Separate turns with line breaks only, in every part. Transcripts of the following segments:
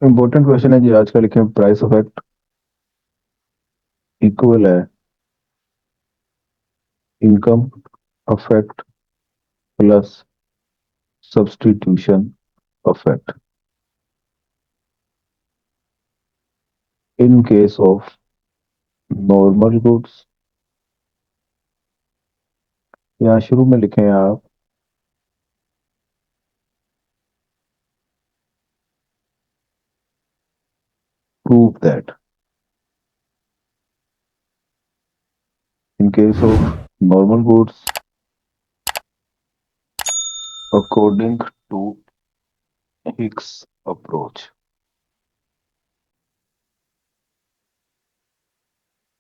Important question है जी आज का। लिखें प्राइस इफेक्ट इक्वल है income effect plus substitution effect in case of normal goods. यहाँ शुरू में लिखें आप prove that in case of normal goods according to Hicks approach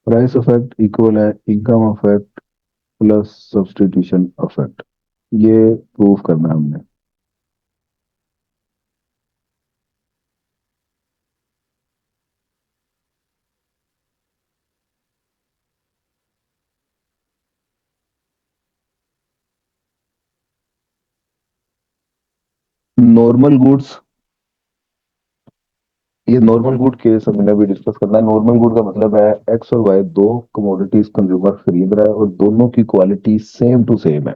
price effect equal है income effect plus substitution effect. ये prove करना है हमने। नॉर्मल गुड्स, ये नॉर्मल गुड केस हमने भी डिस्कस करना है। नॉर्मल गुड का मतलब है एक्स और वाई दो कमोडिटीज कंज्यूमर खरीद रहा है और दोनों की क्वालिटी सेम टू सेम है।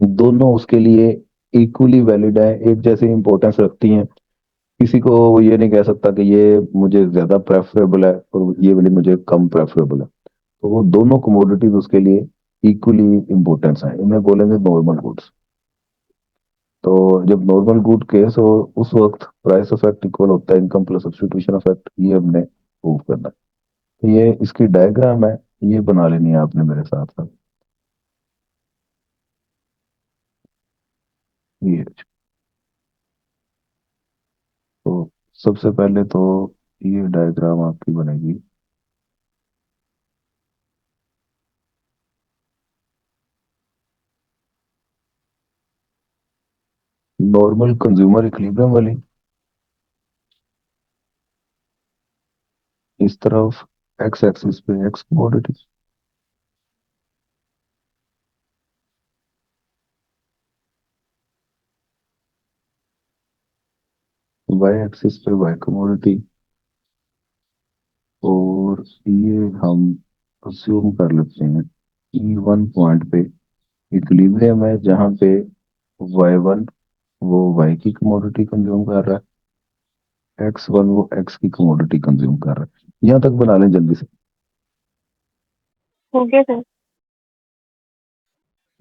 दोनों उसके लिए इक्वली वैलिड है, एक जैसी इंपॉर्टेंस रखती हैं। किसी को वो ये नहीं कह सकता कि ये मुझे ज्यादा प्रेफरेबल है और ये वाली मुझे कम प्रेफरेबल है। तो वो दोनों कमोडिटीज उसके लिए इक्वली इंपॉर्टेंस है, इन्हें बोलेंगे नॉर्मल गुड्स। तो जब नॉर्मल गुड केस हो उस वक्त प्राइस इफेक्ट इक्वल होता है इनकम प्लस सब्स्टिट्यूशन इफेक्ट। ये हमने प्रूव करना है। तो ये इसकी डायग्राम है, ये बना लेनी है आपने मेरे साथ साथ। ये तो सबसे पहले तो ये डायग्राम आपकी बनेगी। नॉर्मल कंज्यूमर इक्विलिब्रियम वाली इस तरफ एक्स एक्सिस पे एक्स कमोडिटी, वाई एक्सिस पे वाई कमोडिटी। और ये हम अज्यूम कर लेते हैं ई वन पॉइंट पे इक्विलिब्रियम है, जहाँ पे वाई वन वो वाई की कमोडिटी कंज्यूम कर रहा है, एक्स वन वो एक्स की कमोडिटी कंज्यूम कर रहा है। यहाँ तक बना लें जल्दी से।
हो गया सर।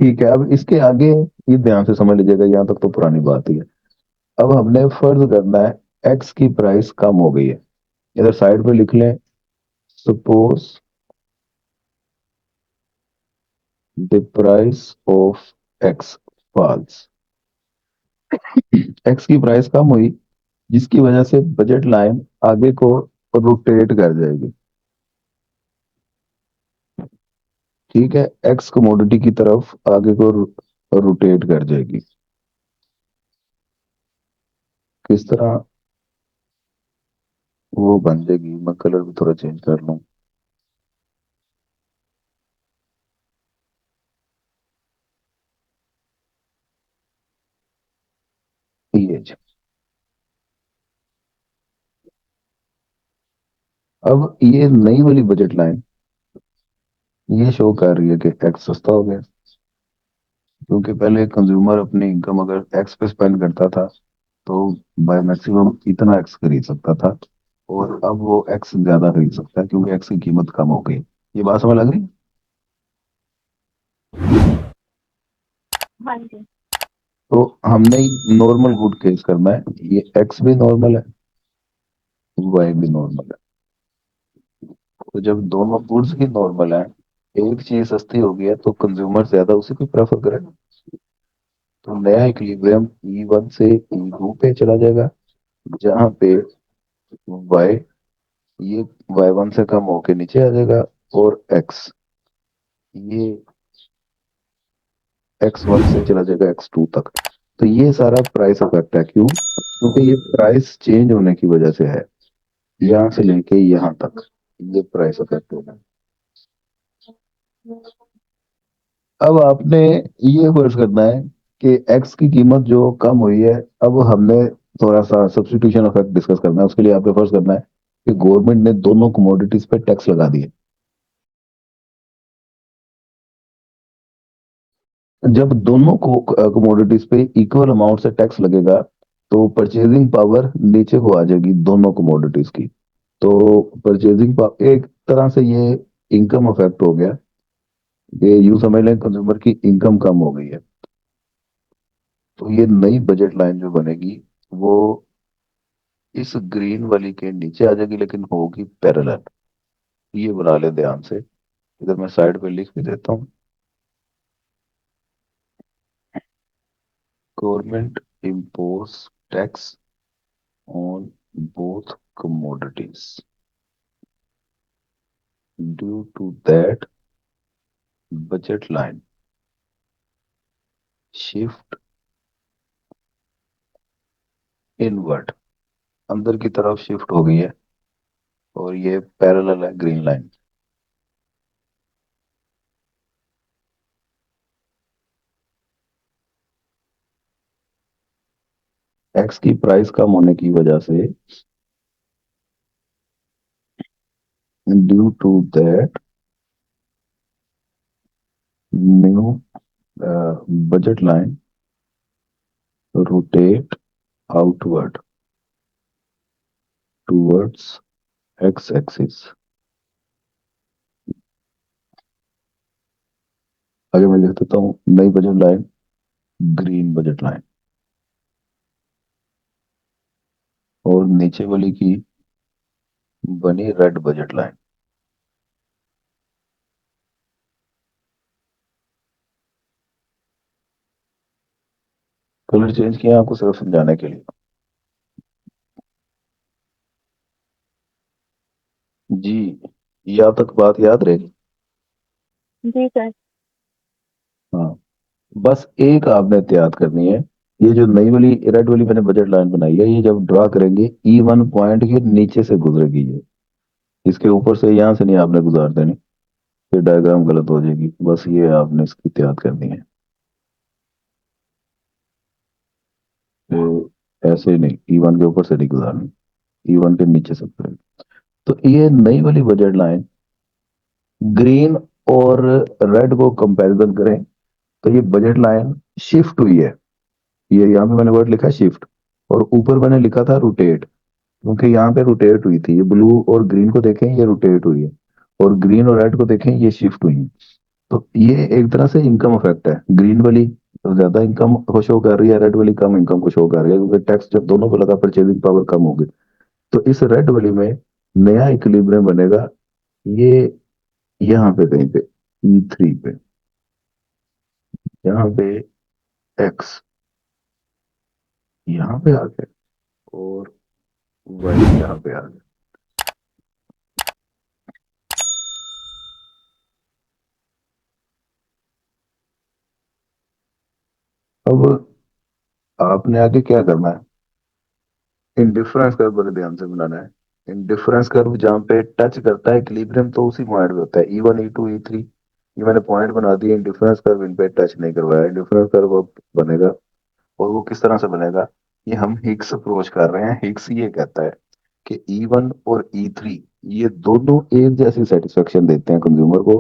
ठीक है, अब इसके आगे ये ध्यान से समझ लीजिएगा, यहाँ तक तो पुरानी बात ही है। अब हमने फर्ज करना है एक्स की प्राइस कम हो गई है। इधर साइड पे लिख लें suppose the price of X falls. X की प्राइस कम हुई जिसकी वजह से बजट लाइन आगे को रोटेट कर जाएगी। ठीक है, एक्स कमोडिटी की तरफ आगे को रोटेट कर जाएगी। किस तरह वो बन जाएगी, मैं कलर भी थोड़ा चेंज कर लूं। ये जी। अब ये नई वाली बजट लाइन ये शो कर रही है कि एक्स सस्ता हो गया, क्योंकि पहले कंज्यूमर अपनी इनकम अगर एक्स पे स्पेंड करता था तो बाय मैक्सिमम इतना एक्स खरीद सकता था, और अब वो एक्स ज्यादा खरीद सकता है क्योंकि एक्स की कीमत कम हो गई। ये बात समझ लग रही?
हाँ जी।
तो हमने नॉर्मल गुड केस करना है, ये एक्स भी नॉर्मल है वाई भी नॉर्मल है। तो जब दोनों गुड्स ही नॉर्मल है, एक चीज सस्ती हो गई है तो कंज्यूमर ज्यादा उसी को प्रेफर करेगा। तो नया इक्विलिब्रियम ई वन से ई टू पे चला जाएगा, जहाँ पे वाई ये वाई वन से कम होके नीचे आ जाएगा, और एक्स ये एक्स वन से चला जाएगा एक्स टू तक। तो ये सारा प्राइस इफेक्ट है। क्यों? क्योंकि ये प्राइस चेंज होने की वजह से है, यहाँ से लेके यहाँ तक ये प्राइस इफेक्ट होगा। अब आपने ये फर्ज करना है कि एक्स की कीमत जो कम हुई है, अब हमने थोड़ा सा सब्स्टिट्यूशन इफेक्ट डिस्कस करना है, उसके लिए आपको फर्स्ट करना है कि गवर्नमेंट ने दोनों कमोडिटीज पे टैक्स लगा दिए। जब दोनों को कमोडिटीज पे इक्वल अमाउंट से टैक्स लगेगा तो परचेजिंग पावर नीचे को आ जाएगी दोनों कमोडिटीज की। तो परचेजिंग पावर एक तरह से ये इनकम अफेक्ट हो गया, ये यूं समझ लें कंज्यूमर की इनकम कम हो गई है। तो ये नई बजट लाइन जो बनेगी वो इस ग्रीन वाली के नीचे आ जाएगी, लेकिन होगी पैरेलल। ये बना ले ध्यान से, इधर मैं साइड पे लिख भी देता हूँ। Government impose tax on both commodities. Due to that, budget line shift inward, अंदर की तरफ शिफ्ट हो गई है, और ये पैरेलल है ग्रीन लाइन। एक्स की प्राइस कम होने की वजह से, due to that new budget line rotate outward towards X axis. आगे मैं लिख देता हूँ नई budget line green budget line, और नीचे वाली की बनी red budget line. Colour change किया आपको सिर्फ समझाने के लिए। जी, ये आप तक बात याद रहेगी।
जी सर।
हाँ, बस एक आपने एहतियात करनी है, ये जो नई वाली रेड वाली मैंने बजट लाइन बनाई है, ये जब ड्रा करेंगे E1 पॉइंट के नीचे से गुजरेगी ये, इसके ऊपर से यहाँ से नहीं आपने गुजार देनी, फिर डायग्राम गलत हो जाएगी। बस ये आपने इसकी एहतियात करनी है। तो ऐसे नहीं, E1 के ऊपर से नहीं गुजारनी, E1 के नीचे से गुजरेगी। तो ये नई वाली बजट लाइन ग्रीन और रेड को कंपैरिजन करें तो ये बजट लाइन शिफ्ट हुई है। ये यहाँ पे मैंने वर्ड लिखा है शिफ्ट, और ऊपर मैंने लिखा था रोटेट, क्योंकि यहाँ पे रोटेट हुई थी। ये ब्लू और ग्रीन को देखें, ये रोटेट हुई है, और ग्रीन और रेड को देखें, ये शिफ्ट हुई है। तो ये एक तरह से इनकम इफेक्ट है, ग्रीन वाली तो ज्यादा इनकम को शो कर रही है, रेड वाली कम इनकम को शो कर रही है, क्योंकि टैक्स जब दोनों को लगा परचेजिंग पावर कम होगी। तो इस रेड वाली में नया इक्विलिब्रियम बनेगा, ये यहाँ पे कहीं पे E3 पे, यहाँ पे एक्स यहाँ पे आ गया, और वाई यहाँ पे आ गया। अब आपने आगे क्या करना है, इंडिफरेंस कर्व बड़े ध्यान से बनाना है। इंडिफरेंस कर्व जहाँ पे टच करता है इक्विलिब्रियम, तो उसी पॉइंट पे होता है E1 E2 E3। ये मैंने पॉइंट बना दिए, इंडिफरेंस कर्व इन पे टच नहीं करवाया। इंडिफरेंस कर्व अब बनेगा, और वो किस तरह से बनेगा, ये हम हिग्स अप्रोच कर रहे हैं। हिग्स ये कहता है कि E1 और E3 ये दोनों एक जैसी सेटिस्फेक्शन देते हैं कंज्यूमर को।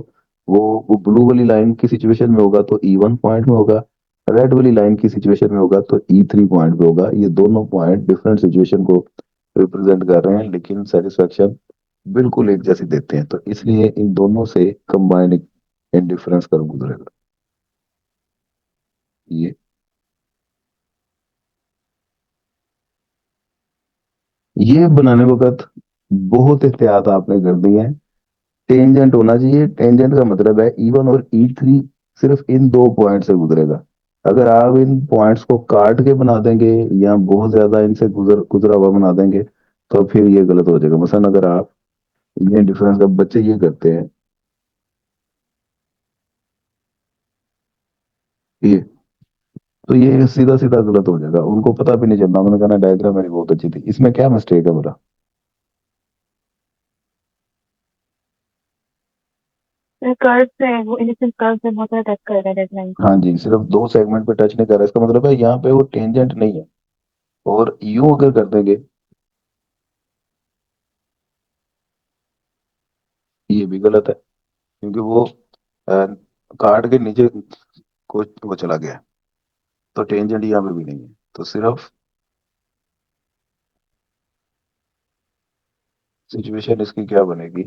वो ब्लू वाली लाइन की सिचुएशन में होगा तो E1 पॉइंट में होगा, रेड वाली लाइन की सिचुएशन में होगा तो E3 पॉइंट पे होगा। ये दोनों पॉइंट डिफरेंट सिचुएशन को रिप्रेजेंट कर रहे हैं, लेकिन सेटिस्फेक्शन बिल्कुल एक जैसी देते हैं, तो इसलिए इन दोनों से कंबाइंड इंडिफरेंस कर्व गुजरेगा। ये ये बनाने वक्त बहुत एहतियात आपने कर दी है। टेंजेंट होना चाहिए, टेंजेंट का मतलब है E1 और E3 सिर्फ इन दो पॉइंट से गुजरेगा। अगर आप इन पॉइंट्स को काट के बना देंगे या बहुत ज्यादा इनसे गुजरा हुआ बना देंगे, तो फिर ये गलत हो जाएगा। मसलन अगर आप ये डिफरेंस का बच्चे ये करते हैं, ये तो ये सीधा सीधा गलत हो जाएगा, उनको पता भी नहीं चलना। उन्होंने कहना डायग्राम मेरी बहुत अच्छी थी, इसमें क्या मिस्टेक है बोला।
कर्व से वो इनिशियल कर्व से बहुत ज्यादा टच कर रहा है डेडलाइन को।
हाँ जी, सिर्फ दो सेगमेंट पे टच नहीं कर रहा, इसका मतलब है यहाँ पे वो टेंजेंट नहीं है। और यूं अगर कर देंगे, ये भी गलत है, क्योंकि वो कार्ड के नीचे को वो चला गया है, तो टेंजेंट यहाँ पे भी नहीं है, तो सिर्फ सिचुएशन इसकी क्या बनेगी,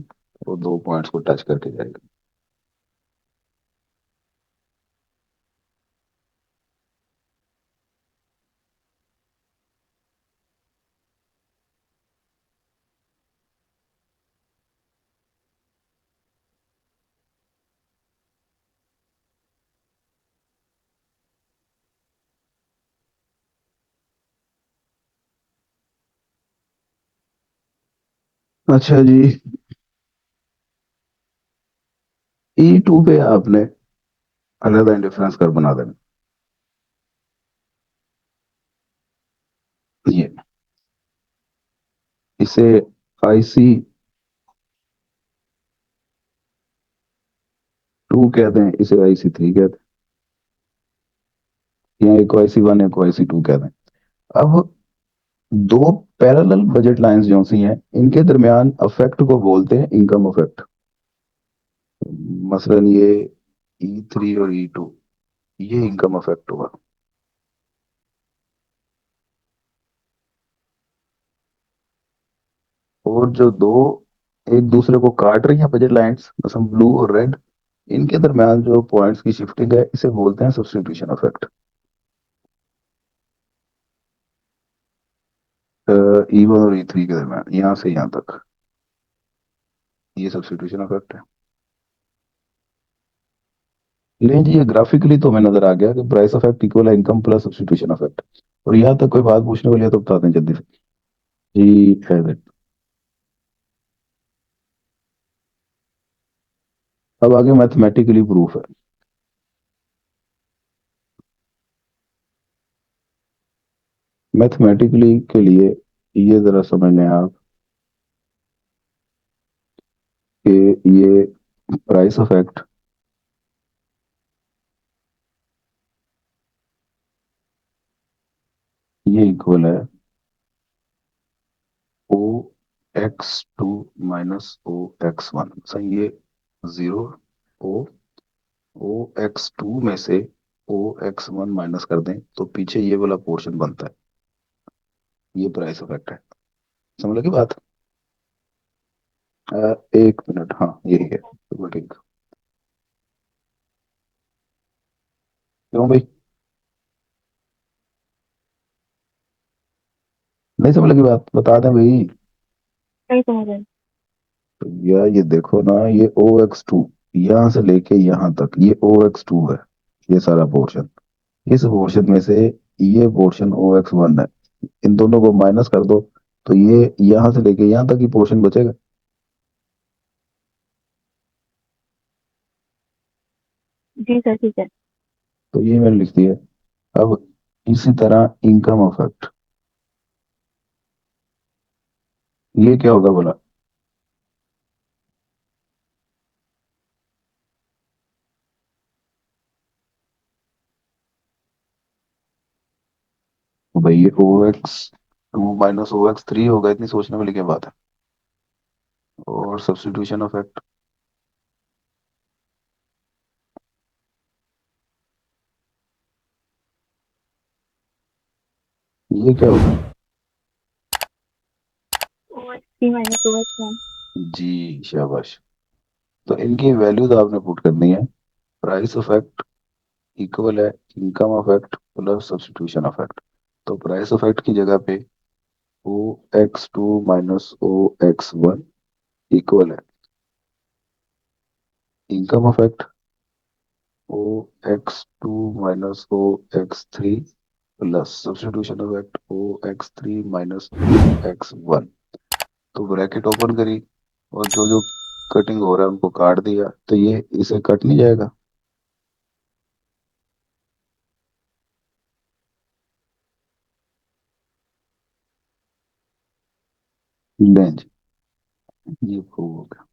वो दो पॉइंट्स को टच करके जाएगा। अच्छा जी, E2 पे आपने अलग इंडिफरेंस कर बना देना, ये इसे IC2 कहते हैं, इसे IC3 कहते हैं, या एक को IC1 एक को IC2 कहते हैं। अब दो पैरेलल बजट लाइंस जो सी हैं, इनके दरमियान अफेक्ट को बोलते हैं इनकम अफेक्ट। मसलन ये E3 और E2, ये इनकम अफेक्ट हुआ। और जो दो एक दूसरे को काट रही हैं बजट लाइंस, मसलन ब्लू और रेड, इनके दरमियान जो पॉइंट्स की शिफ्टिंग है, इसे बोलते हैं सब्स्टिट्यूशन इफेक्ट। E1 और E3 के दरमियान, यहाँ से यहाँ तक, ये सब्स्टिट्यूशन इफेक्ट है। लेकिन जी, ये ग्राफिकली तो हमें नजर आ गया कि प्राइस इफेक्ट इक्वल है इनकम प्लस सब्स्टिट्यूशन इफेक्ट। और यहाँ तक कोई बात पूछने वाली है तो बता दें जल्दी से। जी है that। अब आगे मैथमेटिकली प्रूफ है। मैथमेटिकली के लिए ये जरा समझ लें आप कि ये प्राइस इफेक्ट ये इक्वल है O(x2 माइनस O(x1)। सही, ये जीरो, ओ O(x2 में से O(x1) माइनस कर दें तो पीछे ये वाला पोर्शन बनता है, ये प्राइस इफेक्ट है। समझ लगी बात? एक मिनट, हाँ यही है, बिल्कुल ठीक। क्यों भाई, नहीं समझ लगी बात, बता दें भाई।
नहीं समझ आई।
तो यार ये देखो ना, ये O(x2) यहाँ से लेके यहाँ तक ये O(x2) है, ये सारा पोर्शन। इस पोर्शन में से ये पोर्शन O(x1) है, इन दोनों को माइनस कर दो तो ये यहाँ से लेके यहाँ तक ही पोर्शन बचेगा।
जी सर, ठीक है।
तो ये मैंने लिख दिया। अब इसी तरह इनकम इफेक्ट, ये क्या होगा बोला? तो भाई ये O(x2 माइनस O(x3) होगा, इतनी सोचने वाली क्या बात है। और सब्स्टिट्यूशन इफेक्ट, ये क्या होगा?
OX3 - OX1।
जी शाबाश। तो इनकी वैल्यूज आपने पुट करनी है। प्राइस इफेक्ट इक्वल है income effect plus substitution effect. तो प्राइस इफेक्ट की जगह पे O(x2 माइनस O(x1) इक्वल है income effect O(x2 minus O(x3) plus substitution effect O(x3 minus O(x1)। तो ब्रैकेट ओपन करी, और जो जो कटिंग हो रहा है उनको काट दिया, तो ये इसे कट नहीं जाएगा। लें जी, ये प्रूव हो गया।